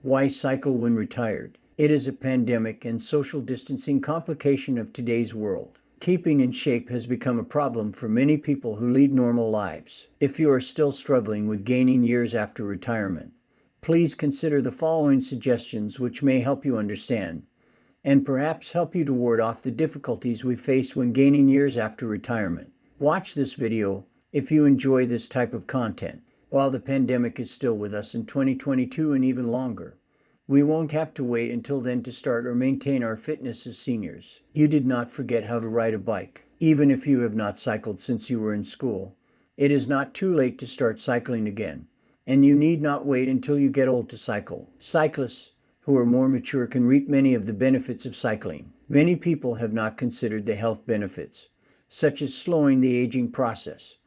Why cycle when retired? It is a pandemic and social distancing complication of today's world. Keeping in shape has become a problem for many people who lead normal lives. If you are still struggling with gaining years after retirement, please consider the following suggestions which may help you understand and perhaps help you to ward off the difficulties we face when gaining years after retirement. Watch this video if you enjoy this type of content. While the pandemic is still with us in 2022 and even longer, we won't have to wait until then to start or maintain our fitness as seniors. You did not forget how to ride a bike. Even if you have not cycled since you were in school, it is not too late to start cycling again, and you need not wait until you get old to cycle. Cyclists who are more mature can reap many of the benefits of cycling. Many people have not considered the health benefits, such as slowing the aging process,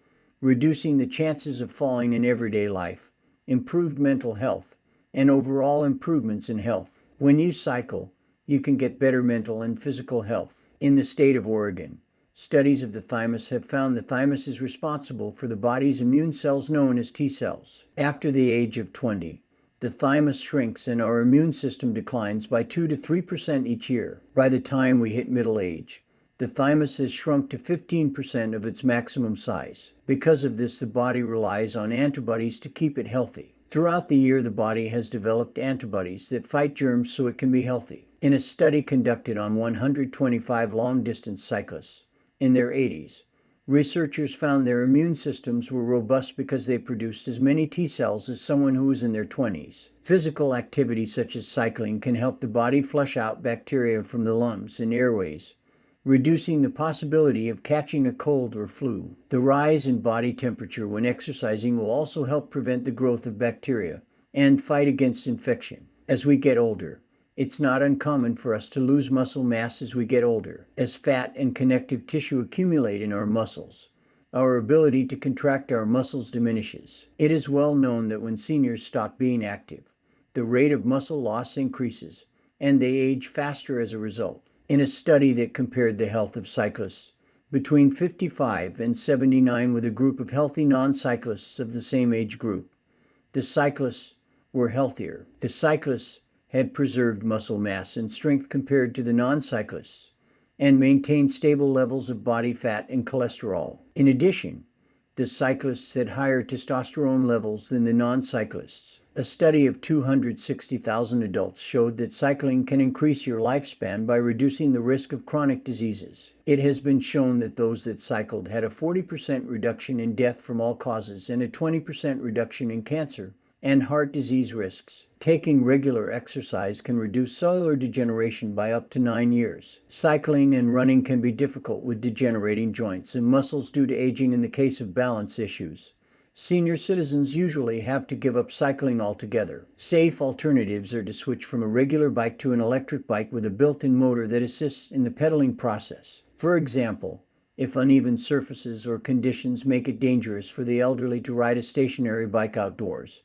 reducing the chances of falling in everyday life, improved mental health, and overall improvements in health. When you cycle, you can get better mental and physical health. In the state of Oregon, studies of the thymus have found the thymus is responsible for the body's immune cells known as T cells. After the age of 20, the thymus shrinks and our immune system declines by 2 to 3% each year. By the time we hit middle age, the thymus has shrunk to 15% of its maximum size. Because of this, the body relies on antibodies to keep it healthy. Throughout the year, the body has developed antibodies that fight germs so it can be healthy. In a study conducted on 125 long-distance cyclists in their 80s, researchers found their immune systems were robust because they produced as many T cells as someone who was in their 20s. Physical activity such as cycling can help the body flush out bacteria from the lungs and airways, reducing the possibility of catching a cold or flu. The rise in body temperature when exercising will also help prevent the growth of bacteria and fight against infection. As we get older, it's not uncommon for us to lose muscle mass as we get older. As fat and connective tissue accumulate in our muscles, our ability to contract our muscles diminishes. It is well known that when seniors stop being active, the rate of muscle loss increases, and they age faster as a result. In a study that compared the health of cyclists between 55 and 79 with a group of healthy non-cyclists of the same age group, the cyclists were healthier. The cyclists had preserved muscle mass and strength compared to the non-cyclists and maintained stable levels of body fat and cholesterol. In addition, the cyclists had higher testosterone levels than the non-cyclists. A study of 260,000 adults showed that cycling can increase your lifespan by reducing the risk of chronic diseases. It has been shown that those that cycled had a 40% reduction in death from all causes and a 20% reduction in cancer and heart disease risks. Taking regular exercise can reduce cellular degeneration by up to 9 years. Cycling and running can be difficult with degenerating joints and muscles due to aging in the case of balance issues. Senior citizens usually have to give up cycling altogether. Safe alternatives are to switch from a regular bike to an electric bike with a built-in motor that assists in the pedaling process. For example, if uneven surfaces or conditions make it dangerous for the elderly to ride a stationary bike outdoors,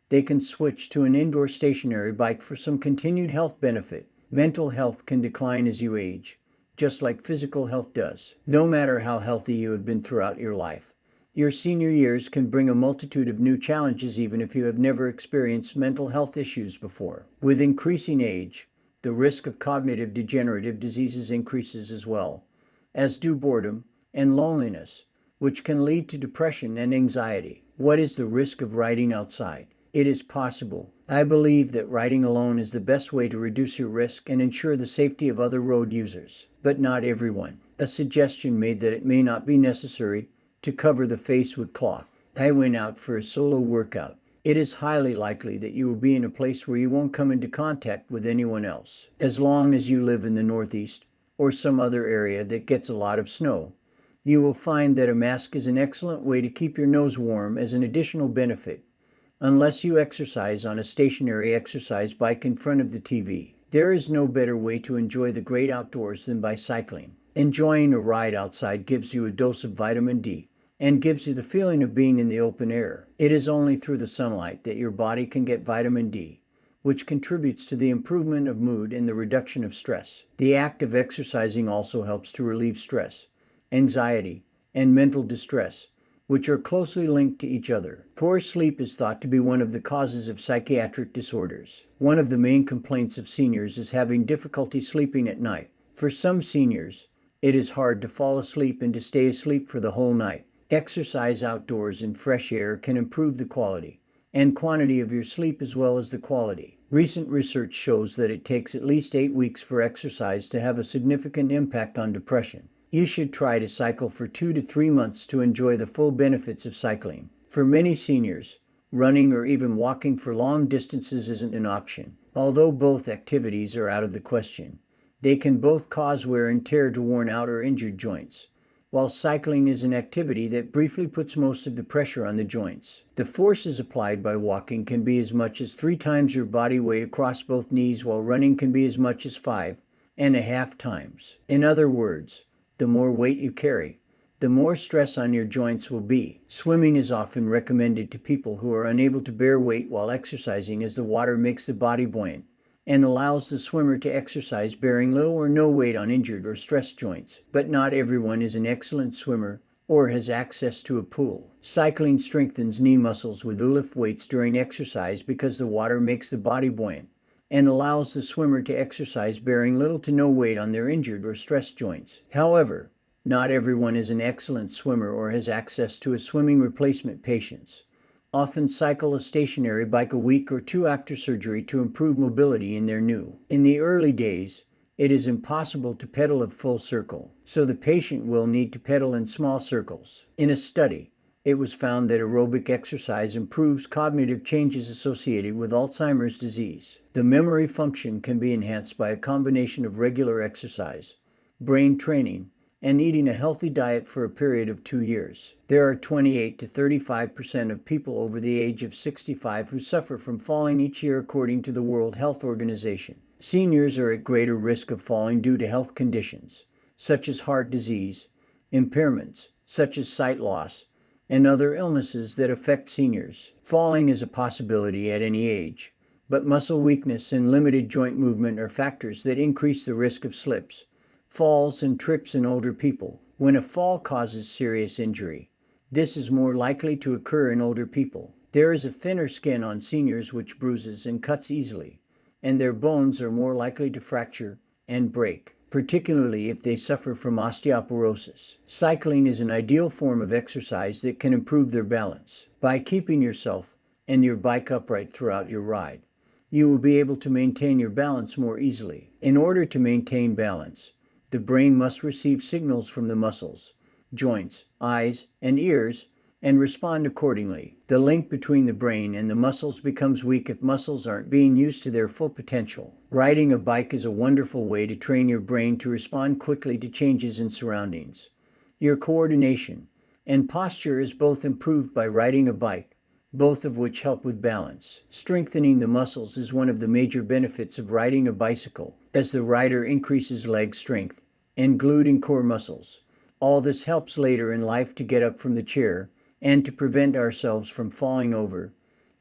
they can switch to an indoor stationary bike for some continued health benefit. Mental health can decline as you age, just like physical health does. No matter how healthy you have been throughout your life, your senior years can bring a multitude of new challenges even if you have never experienced mental health issues before. With increasing age, the risk of cognitive degenerative diseases increases as well, as do boredom and loneliness, which can lead to depression and anxiety. What is the risk of riding outside? It is possible. I believe that riding alone is the best way to reduce your risk and ensure the safety of other road users, but not everyone. A suggestion made that it may not be necessary to cover the face with cloth. I went out for a solo workout. It is highly likely that you will be in a place where you won't come into contact with anyone else. As long as you live in the Northeast or some other area that gets a lot of snow, you will find that a mask is an excellent way to keep your nose warm as an additional benefit, unless you exercise on a stationary exercise bike in front of the TV. There is no better way to enjoy the great outdoors than by cycling. Enjoying a ride outside gives you a dose of vitamin D and gives you the feeling of being in the open air. It is only through the sunlight that your body can get vitamin D, which contributes to the improvement of mood and the reduction of stress. The act of exercising also helps to relieve stress, anxiety, and mental distress which are closely linked to each other. Poor sleep is thought to be one of the causes of psychiatric disorders. One of the main complaints of seniors is having difficulty sleeping at night. For some seniors, it is hard to fall asleep and to stay asleep for the whole night. Exercise outdoors in fresh air can improve the quality and quantity of your sleep as well as the quality. Recent research shows that it takes at least 8 weeks for exercise to have a significant impact on depression. You should try to cycle for 2 to 3 months to enjoy the full benefits of cycling. For many seniors, running or even walking for long distances isn't an option. Although both activities are out of the question, they can both cause wear and tear to worn out or injured joints. While cycling is an activity that briefly puts most of the pressure on the joints, the forces applied by walking can be as much as 3 times your body weight across both knees, while running can be as much as 5.5 times. In other words, the more weight you carry, the more stress on your joints will be. Swimming is often recommended to people who are unable to bear weight while exercising, as the water makes the body buoyant and allows the swimmer to exercise bearing little or no weight on injured or stressed joints. But not everyone is an excellent swimmer or has access to a pool. Cycling strengthens knee muscles with lift weights during exercise because the water makes the body buoyant and allows the swimmer to exercise bearing little to no weight on their injured or stressed joints. However, not everyone is an excellent swimmer or has access to a swimming replacement. Patients often cycle a stationary bike a week or 2 after surgery to improve mobility in their new. In the early days, it is impossible to pedal a full circle, so the patient will need to pedal in small circles. In a study, it was found that aerobic exercise improves cognitive changes associated with Alzheimer's disease. The memory function can be enhanced by a combination of regular exercise, brain training, and eating a healthy diet for a period of 2 years. There are 28 to 35% of people over the age of 65 who suffer from falling each year, according to the World Health Organization. Seniors are at greater risk of falling due to health conditions, such as heart disease, impairments, such as sight loss, and other illnesses that affect seniors. Falling is a possibility at any age, but muscle weakness and limited joint movement are factors that increase the risk of slips, falls, and trips in older people. When a fall causes serious injury, this is more likely to occur in older people. There is a thinner skin on seniors which bruises and cuts easily, and their bones are more likely to fracture and break, particularly if they suffer from osteoporosis. Cycling is an ideal form of exercise that can improve their balance. By keeping yourself and your bike upright throughout your ride, you will be able to maintain your balance more easily. In order to maintain balance, the brain must receive signals from the muscles, joints, eyes, and ears and respond accordingly. The link between the brain and the muscles becomes weak if muscles aren't being used to their full potential. Riding a bike is a wonderful way to train your brain to respond quickly to changes in surroundings. Your coordination and posture is both improved by riding a bike, both of which help with balance. Strengthening the muscles is one of the major benefits of riding a bicycle, as the rider increases leg strength and glute and core muscles. All this helps later in life to get up from the chair and to prevent ourselves from falling over.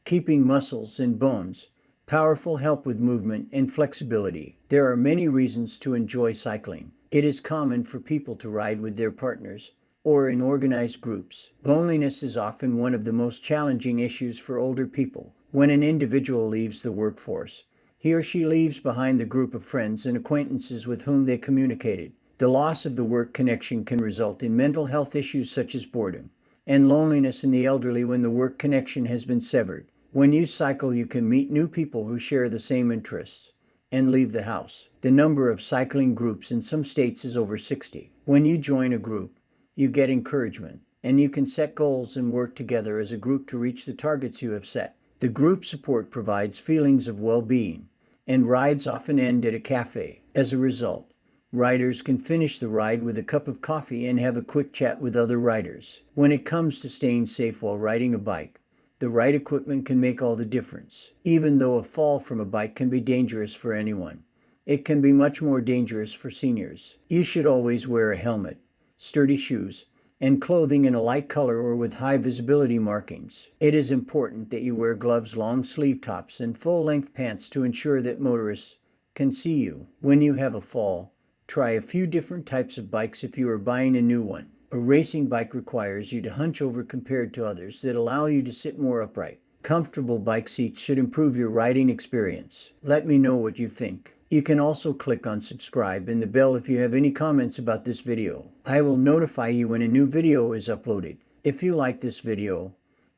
Keeping muscles and bones powerful help with movement and flexibility. There are many reasons to enjoy cycling. It is common for people to ride with their partners or in organized groups. Loneliness is often one of the most challenging issues for older people. When an individual leaves the workforce, he or she leaves behind the group of friends and acquaintances with whom they communicated. The loss of the work connection can result in mental health issues such as boredom and loneliness in the elderly when the work connection has been severed. When you cycle, you can meet new people who share the same interests and leave the house. The number of cycling groups in some states is over 60. When you join a group, you get encouragement, and you can set goals and work together as a group to reach the targets you have set. The group support provides feelings of well-being, and rides often end at a cafe. As a result, riders can finish the ride with a cup of coffee and have a quick chat with other riders. When it comes to staying safe while riding a bike, the right equipment can make all the difference. Even though a fall from a bike can be dangerous for anyone, it can be much more dangerous for seniors. You should always wear a helmet, sturdy shoes, and clothing in a light color or with high visibility markings. It is important that you wear gloves, long sleeve tops, and full-length pants to ensure that motorists can see you. When you have a fall, try a few different types of bikes if you are buying a new one. A racing bike requires you to hunch over compared to others that allow you to sit more upright. Comfortable bike seats should improve your riding experience. Let me know what you think. You can also click on subscribe and the bell if you have any comments about this video. I will notify you when a new video is uploaded. If you like this video,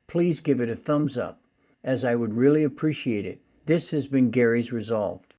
please give it a thumbs up, as I would really appreciate it. This has been Gary's Resolved.